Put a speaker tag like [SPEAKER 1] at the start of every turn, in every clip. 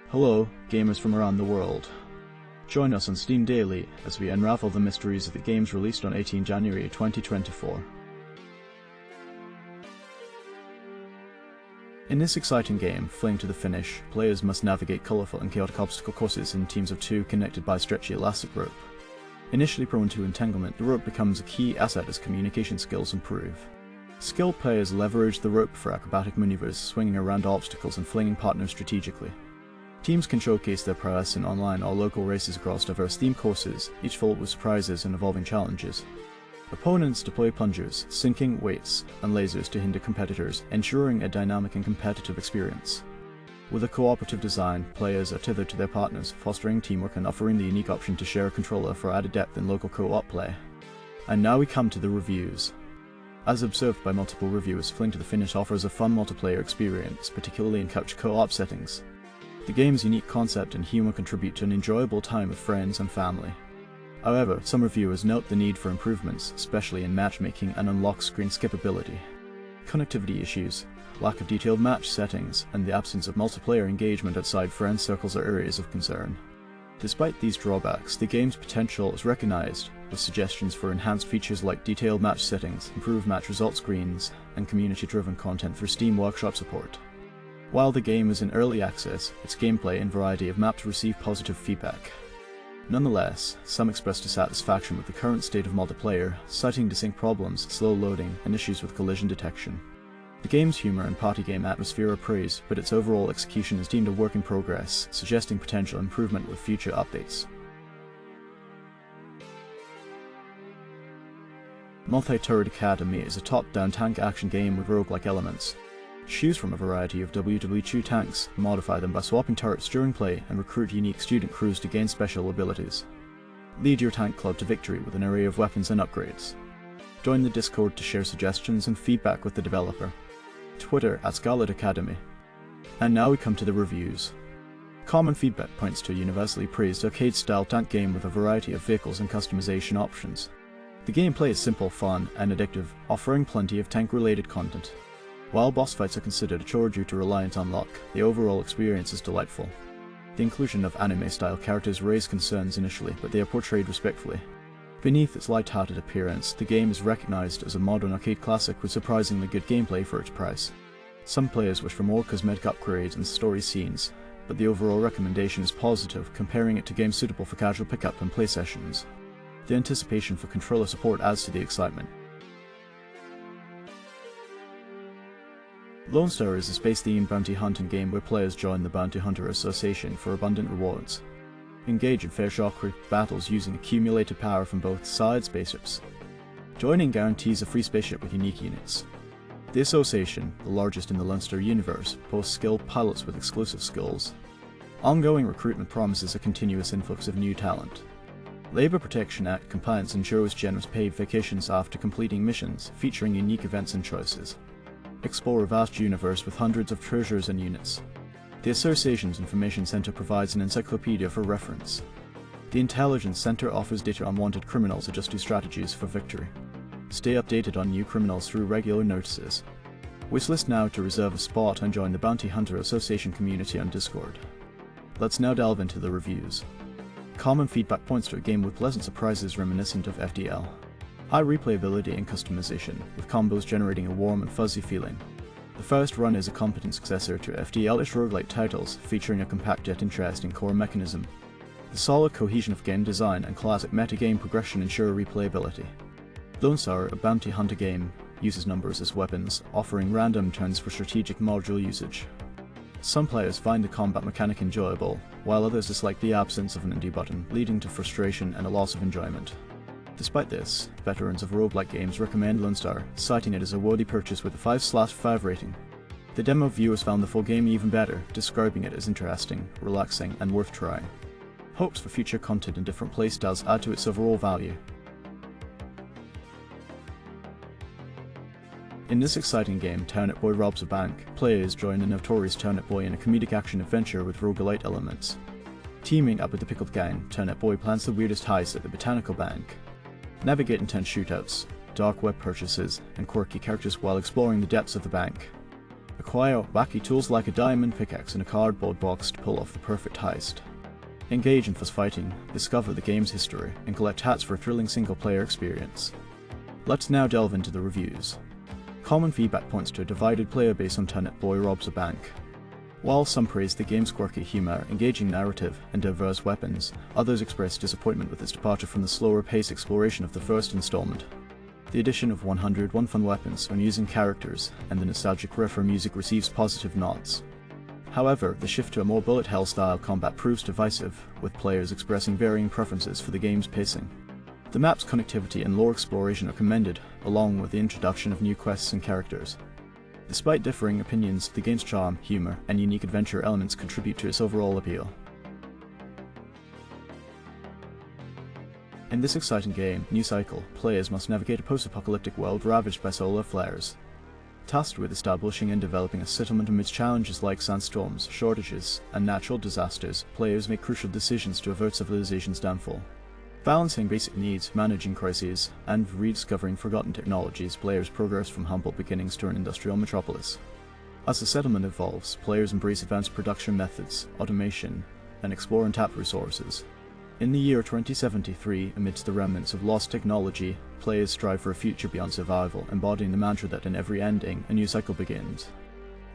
[SPEAKER 1] Hello, gamers from around the world. Join us on Steam Daily as we unravel the mysteries of the games released on 18 January 2024. In this exciting game, Fling to the finish, players must navigate colourful and chaotic obstacle courses in teams of 2 connected by stretchy elastic rope. Initially prone to entanglement, the rope becomes a key asset as communication skills improve. Skilled players leverage the rope for acrobatic maneuvers, swinging around obstacles and flinging partners strategically. Teams can showcase their prowess in online or local races across diverse theme courses, each filled with surprises and evolving challenges. Opponents deploy plungers, sinking weights, and lasers to hinder competitors, ensuring a dynamic and competitive experience. With a cooperative design, players are tethered to their partners, fostering teamwork and offering the unique option to share a controller for added depth in local co-op play. And now we come to the reviews. As observed by multiple reviewers, Fling to the Finish offers a fun multiplayer experience, particularly in couch co-op settings. The game's unique concept and humor contribute to an enjoyable time with friends and family. However, some reviewers note the need for improvements, especially in matchmaking and unlock screen skippability. Connectivity issues, lack of detailed match settings, and the absence of multiplayer engagement outside friend circles are areas of concern. Despite these drawbacks, the game's potential is recognized, with suggestions for enhanced features like detailed match settings, improved match result screens, and community-driven content through Steam Workshop support. While the game is in early access, its gameplay and variety of maps receive positive feedback. Nonetheless, some express dissatisfaction with the current state of multiplayer, citing desync problems, slow loading, and issues with collision detection. The game's humor and party game atmosphere are praised, but its overall execution is deemed a work in progress, suggesting potential improvement with future updates. Multi-Turret Academy is a top-down tank action game with roguelike elements. Choose from a variety of WWE tanks, modify them by swapping turrets during play, and recruit unique student crews to gain special abilities. Lead your tank club to victory with an array of weapons and upgrades. Join the Discord to share suggestions and feedback with the developer. Twitter @Scarlet Academy. And now we come to the reviews. Common feedback points to a universally praised arcade-style tank game with a variety of vehicles and customization options. The gameplay is simple, fun, and addictive, offering plenty of tank-related content. While boss fights are considered a chore due to reliance on luck, the overall experience is delightful. The inclusion of anime-style characters raised concerns initially, but they are portrayed respectfully. Beneath its light-hearted appearance, the game is recognized as a modern arcade classic with surprisingly good gameplay for its price. Some players wish for more cosmetic upgrades and story scenes, but the overall recommendation is positive, comparing it to games suitable for casual pickup and play sessions. The anticipation for controller support adds to the excitement. LONESTAR is a space-themed bounty hunting game where players join the Bounty Hunter Association for abundant rewards. Engage in fair shockwave battles using accumulated power from both side spaceships. Joining guarantees a free spaceship with unique units. The Association, the largest in the LONESTAR universe, boasts skilled pilots with exclusive skills. Ongoing recruitment promises a continuous influx of new talent. Labor Protection Act compliance ensures generous paid vacations after completing missions, featuring unique events and choices. Explore a vast universe with hundreds of treasures and units. The Association's Information Center provides an encyclopedia for reference. The Intelligence Center offers data on wanted criminals adjusting strategies for victory. Stay updated on new criminals through regular notices. Wishlist now to reserve a spot and join the Bounty Hunter Association community on Discord. Let's now delve into the reviews. Common feedback points to a game with pleasant surprises reminiscent of FDL. High replayability and customization, with combos generating a warm and fuzzy feeling. The first run is a competent successor to FDL-ish roguelike titles, featuring a compact yet interesting core mechanism. The solid cohesion of game design and classic metagame progression ensure replayability. LONESTAR, a bounty hunter game, uses numbers as weapons, offering random turns for strategic module usage. Some players find the combat mechanic enjoyable, while others dislike the absence of an indie button, leading to frustration and a loss of enjoyment. Despite this, veterans of roguelike games recommend LONESTAR, citing it as a worthy purchase with a 5/5 rating. The demo viewers found the full game even better, describing it as interesting, relaxing, and worth trying. Hopes for future content and different playstyles add to its overall value. In this exciting game, Turnip Boy robs a bank. Players join the notorious Turnip Boy in a comedic action adventure with roguelite elements. Teaming up with the Pickled Gang, Turnip Boy plans the weirdest heist at the Botanical Bank. Navigate intense shootouts, dark web purchases, and quirky characters while exploring the depths of the bank. require wacky tools like a diamond pickaxe and a cardboard box to pull off the perfect heist. Engage in fuss fighting, discover the game's history, and collect hats for a thrilling single-player experience. Let's now delve into the reviews. Common feedback points to a divided player base on Turnip Boy Robs a Bank. While some praise the game's quirky humour, engaging narrative, and diverse weapons, others express disappointment with its departure from the slower-paced exploration of the first installment. The addition of 101 fun weapons, amusing characters, and the nostalgic retro music receives positive nods. However, the shift to a more bullet hell style combat proves divisive, with players expressing varying preferences for the game's pacing. The map's connectivity and lore exploration are commended, along with the introduction of new quests and characters. Despite differing opinions, the game's charm, humour, and unique adventure elements contribute to its overall appeal. In this exciting game, New Cycle, players must navigate a post-apocalyptic world ravaged by solar flares. Tasked with establishing and developing a settlement amidst challenges like sandstorms, shortages, and natural disasters, players make crucial decisions to avert civilization's downfall. Balancing basic needs, managing crises, and rediscovering forgotten technologies, players progress from humble beginnings to an industrial metropolis. As the settlement evolves, players embrace advanced production methods, automation, and explore untapped resources. In the year 2073, amidst the remnants of lost technology, players strive for a future beyond survival, embodying the mantra that in every ending, a new cycle begins.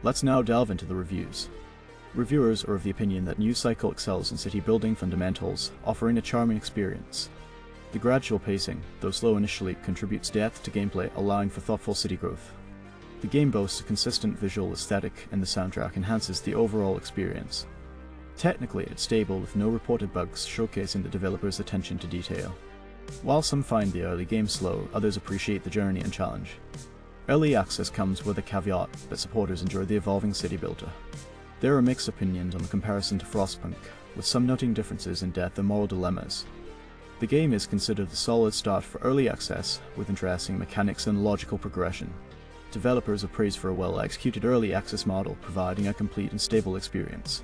[SPEAKER 1] Let's now delve into the reviews. Reviewers are of the opinion that New Cycle excels in city building fundamentals, offering a charming experience. The gradual pacing, though slow initially, contributes depth to gameplay, allowing for thoughtful city growth. The game boasts a consistent visual aesthetic, and the soundtrack enhances the overall experience. Technically, it's stable with no reported bugs, showcasing the developer's attention to detail. While some find the early game slow, others appreciate the journey and challenge. Early access comes with a caveat that supporters enjoy the evolving city builder. There are mixed opinions on the comparison to Frostpunk, with some noting differences in depth and moral dilemmas. The game is considered a solid start for early access, with interesting mechanics and logical progression. Developers are praised for a well-executed early access model, providing a complete and stable experience.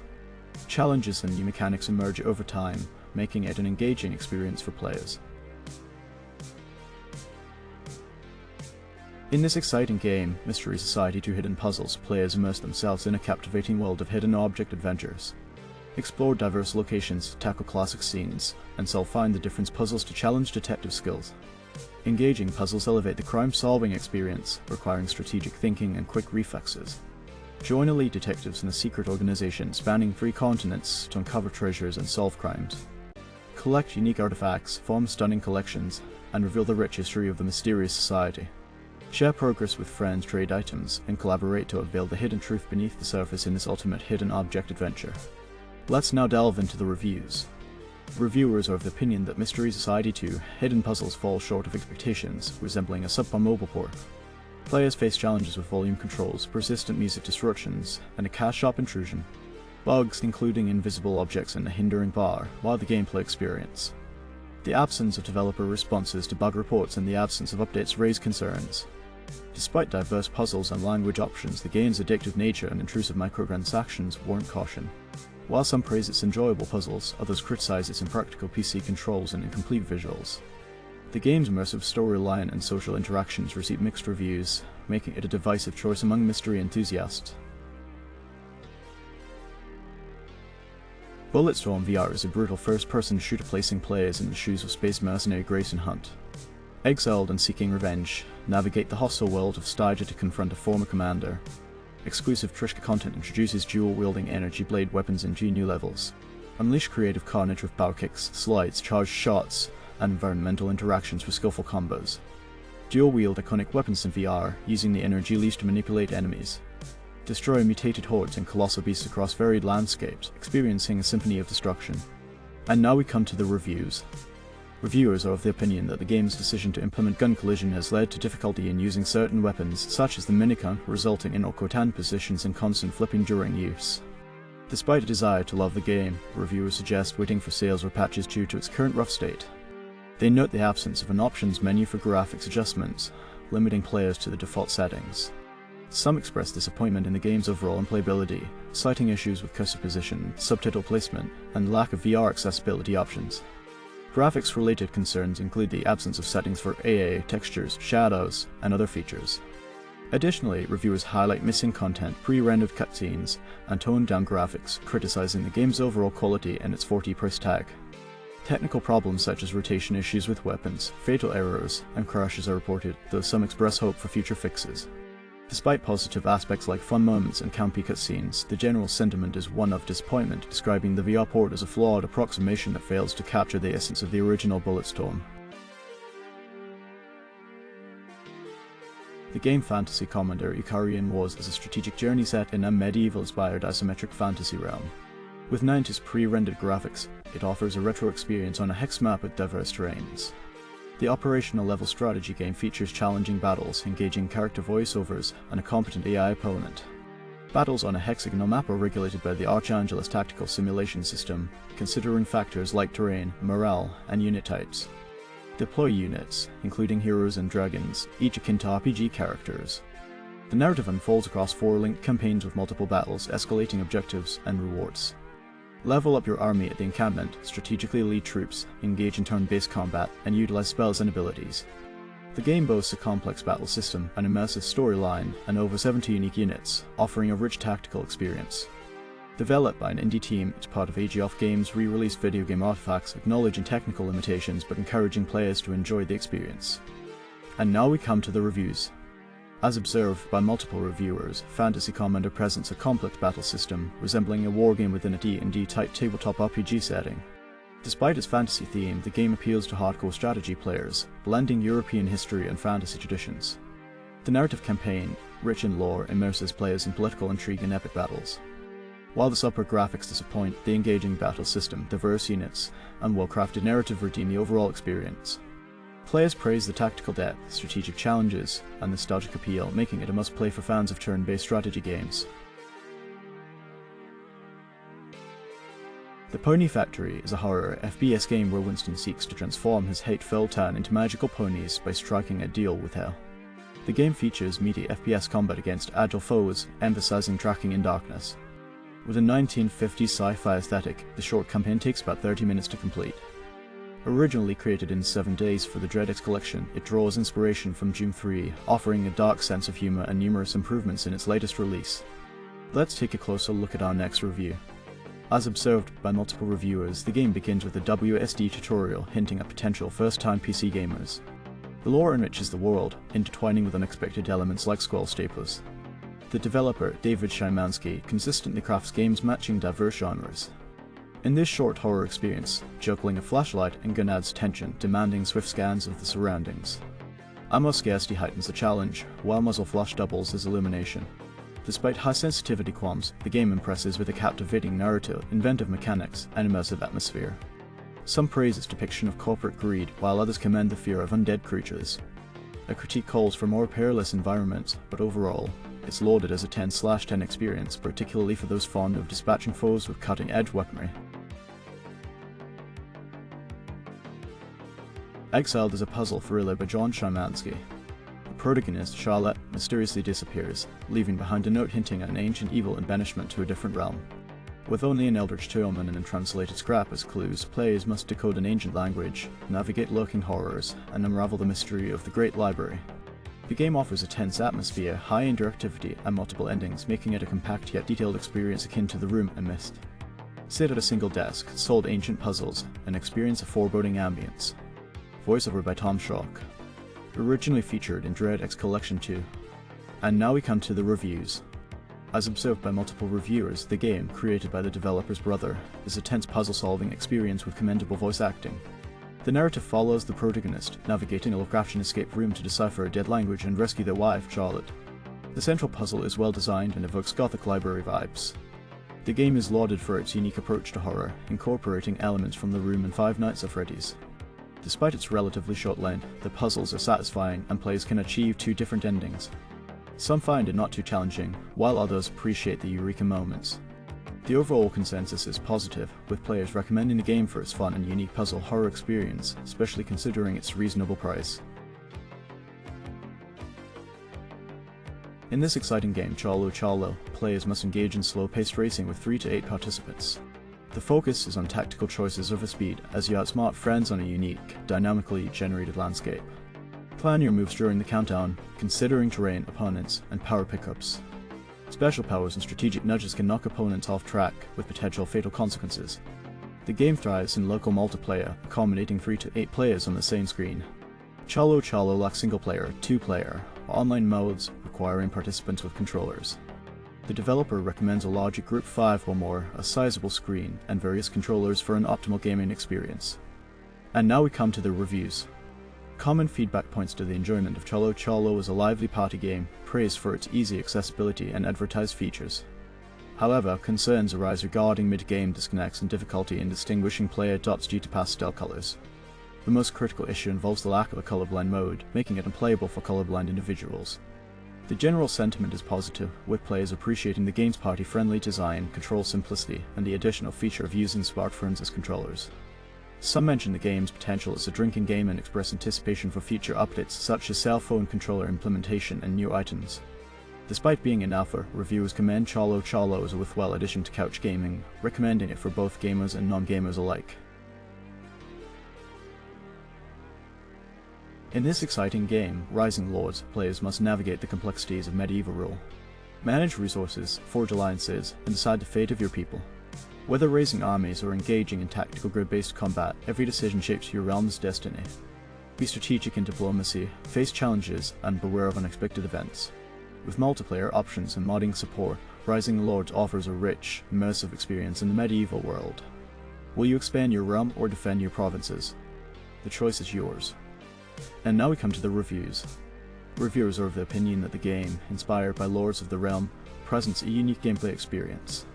[SPEAKER 1] Challenges and new mechanics emerge over time, making it an engaging experience for players. In this exciting game, Mystery Society 2 Hidden Puzzles, players immerse themselves in a captivating world of hidden object adventures. Explore diverse locations, tackle classic scenes, and solve find the difference puzzles to challenge detective skills. Engaging puzzles elevate the crime-solving experience, requiring strategic thinking and quick reflexes. Join elite detectives in a secret organization spanning 3 continents to uncover treasures and solve crimes. Collect unique artifacts, form stunning collections, and reveal the rich history of the mysterious society. Share progress with friends, trade items, and collaborate to unveil the hidden truth beneath the surface in this ultimate hidden object adventure. Let's now delve into the reviews. Reviewers are of the opinion that Mystery Society 2 Hidden Puzzles fall short of expectations, resembling a subpar mobile port. Players face challenges with volume controls, persistent music disruptions, and a cache shop intrusion. Bugs, including invisible objects and a hindering bar, while the gameplay experience. The absence of developer responses to bug reports and the absence of updates raise concerns. Despite diverse puzzles and language options, the game's addictive nature and intrusive microtransactions warrant caution. While some praise its enjoyable puzzles, others criticize its impractical PC controls and incomplete visuals. The game's immersive storyline and social interactions receive mixed reviews, making it a divisive choice among mystery enthusiasts. Bulletstorm VR is a brutal first-person shooter placing players in the shoes of space mercenary Grayson Hunt. Exiled and seeking revenge, navigate the hostile world of Stygia to confront a former commander. Exclusive Trishka content introduces dual-wielding energy blade weapons in 2 new levels. Unleash creative carnage with power kicks, slides, charged shots, and environmental interactions with skillful combos. Dual-wield iconic weapons in VR, using the energy leash to manipulate enemies. Destroy mutated hordes and colossal beasts across varied landscapes, experiencing a symphony of destruction. And now we come to the reviews. Reviewers are of the opinion that the game's decision to implement gun collision has led to difficulty in using certain weapons, such as the minigun, resulting in awkward hand positions and constant flipping during use. Despite a desire to love the game, reviewers suggest waiting for sales or patches due to its current rough state. They note the absence of an options menu for graphics adjustments, limiting players to the default settings. Some express disappointment in the game's overall playability, citing issues with cursor position, subtitle placement, and lack of VR accessibility options. Graphics-related concerns include the absence of settings for AA, textures, shadows, and other features. Additionally, reviewers highlight missing content, pre-rendered cutscenes, and toned-down graphics, criticizing the game's overall quality and its 40 price tag. Technical problems such as rotation issues with weapons, fatal errors, and crashes are reported, though some express hope for future fixes. Despite positive aspects like fun moments and campy cutscenes, the general sentiment is one of disappointment, describing the VR port as a flawed approximation that fails to capture the essence of the original Bulletstorm. The game fantasy Kommander Eukarion was as a strategic journey set in a medieval-inspired isometric fantasy realm. With 90s pre-rendered graphics, it offers a retro experience on a hex map with diverse terrains. The operational level strategy game features challenging battles, engaging character voiceovers, and a competent AI opponent. Battles on a hexagonal map are regulated by the Archangelus tactical simulation system, considering factors like terrain, morale, and unit types. Deploy units, including heroes and dragons, each akin to RPG characters. The narrative unfolds across 4 linked campaigns with multiple battles, escalating objectives, and rewards. Level up your army at the encampment, strategically lead troops, engage in turn-based combat, and utilize spells and abilities. The game boasts a complex battle system, an immersive storyline, and over 70 unique units, offering a rich tactical experience. Developed by an indie team, it's part of AG Games' re-released video game artifacts, acknowledging technical limitations but encouraging players to enjoy the experience. And now we come to the reviews. As observed by multiple reviewers, Fantasy Kommander presents a complex battle system, resembling a wargame within a D&D-type tabletop RPG setting. Despite its fantasy theme, the game appeals to hardcore strategy players, blending European history and fantasy traditions. The narrative campaign, rich in lore, immerses players in political intrigue and epic battles. While the subpar graphics disappoint, the engaging battle system, diverse units, and well-crafted narrative redeem the overall experience. Players praise the tactical depth, strategic challenges, and nostalgic appeal, making it a must-play for fans of turn-based strategy games. The Pony Factory is a horror FPS game where Winston seeks to transform his hate-filled town into magical ponies by striking a deal with hell. The game features meaty FPS combat against agile foes, emphasizing tracking in darkness. With a 1950s sci-fi aesthetic, the short campaign takes about 30 minutes to complete. Originally created in 7 days for the DreadX collection, it draws inspiration from Doom 3, offering a dark sense of humour and numerous improvements in its latest release. Let's take a closer look at our next review. As observed by multiple reviewers, the game begins with a WSD tutorial hinting at potential first-time PC gamers. The lore enriches the world, intertwining with unexpected elements like scroll staplers. The developer, David Szymanski, consistently crafts games matching diverse genres. In this short horror experience, juggling a flashlight and gun adds tension, demanding swift scans of the surroundings. Ammo scarcity heightens the challenge, while muzzle flash doubles as illumination. Despite high sensitivity qualms, the game impresses with a captivating narrative, inventive mechanics, and immersive atmosphere. Some praise its depiction of corporate greed, while others commend the fear of undead creatures. A critique calls for more perilous environments, but overall, it's lauded as a 10/10 experience, particularly for those fond of dispatching foes with cutting-edge weaponry. Exiled is a puzzle thriller by John Szymanski. The protagonist, Charlotte, mysteriously disappears, leaving behind a note hinting at an ancient evil and banishment to a different realm. With only an eldritch tome and an untranslated scrap as clues, players must decode an ancient language, navigate lurking horrors, and unravel the mystery of the Great Library. The game offers a tense atmosphere, high interactivity, and multiple endings, making it a compact yet detailed experience akin to The Room and Myst. Sit at a single desk, solve ancient puzzles, and experience a foreboding ambience. Voiceover by Tom Shock. Originally featured in DreadX Collection 2. And now we come to the reviews. As observed by multiple reviewers, the game, created by the developer's brother, is a tense puzzle-solving experience with commendable voice acting. The narrative follows the protagonist, navigating a Lovecraftian escape room to decipher a dead language and rescue their wife, Charlotte. The central puzzle is well designed and evokes Gothic library vibes. The game is lauded for its unique approach to horror, incorporating elements from The Room and Five Nights at Freddy's. Despite its relatively short length, the puzzles are satisfying and players can achieve 2 different endings. Some find it not too challenging, while others appreciate the eureka moments. The overall consensus is positive, with players recommending the game for its fun and unique puzzle horror experience, especially considering its reasonable price. In this exciting game, Chalo Chalo, players must engage in slow-paced racing with 3 to 8 participants. The focus is on tactical choices over speed, as you outsmart friends on a unique, dynamically generated landscape. Plan your moves during the countdown, considering terrain, opponents, and power pickups. Special powers and strategic nudges can knock opponents off track with potential fatal consequences. The game thrives in local multiplayer, accommodating 3 to 8 players on the same screen. Chalo Chalo lacks single-player, 2-player, online modes requiring participants with controllers. The developer recommends a larger group 5 or more, a sizable screen, and various controllers for an optimal gaming experience. And now we come to the reviews. Common feedback points to the enjoyment of Chalo Chalo as a lively party game, praised for its easy accessibility and advertised features. However, concerns arise regarding mid-game disconnects and difficulty in distinguishing player dots due to pastel colors. The most critical issue involves the lack of a colorblind mode, making it unplayable for colorblind individuals. The general sentiment is positive, with players appreciating the game's party-friendly design, control simplicity, and the additional feature of using smartphones as controllers. Some mention the game's potential as a drinking game and express anticipation for future updates such as cell phone controller implementation and new items. Despite being an alpha, reviewers commend Chalo Chalo as a worthwhile addition to couch gaming, recommending it for both gamers and non-gamers alike. In this exciting game, Rising Lords, players must navigate the complexities of medieval rule. Manage resources, forge alliances, and decide the fate of your people. Whether raising armies or engaging in tactical grid-based combat, every decision shapes your realm's destiny. Be strategic in diplomacy, face challenges, and beware of unexpected events. With multiplayer options and modding support, Rising Lords offers a rich, immersive experience in the medieval world. Will you expand your realm or defend your provinces? The choice is yours. And now we come to the reviews. Reviewers are of the opinion that the game, inspired by Lords of the Realm, presents a unique gameplay experience.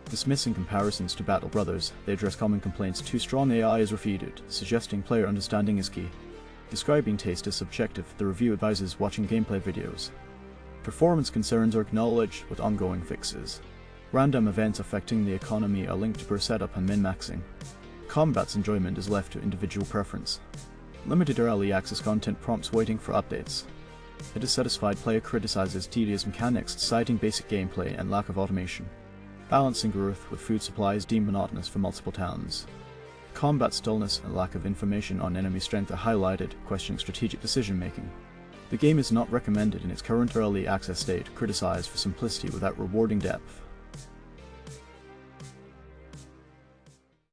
[SPEAKER 1] Dismissing comparisons to Battle Brothers, they address common complaints too strong AI is refuted, suggesting player understanding is key. Describing taste is subjective, the review advises watching gameplay videos. Performance concerns are acknowledged with ongoing fixes. Random events affecting the economy are linked to per setup and min-maxing. Combat's enjoyment is left to individual preference. Limited early access content prompts waiting for updates. A dissatisfied player criticizes tedious mechanics, citing basic gameplay and lack of automation. Balancing growth with food supply is deemed monotonous for multiple towns. Combat stillness and lack of information on enemy strength are highlighted, questioning strategic decision making. The game is not recommended in its current early access state, criticized for simplicity without rewarding depth.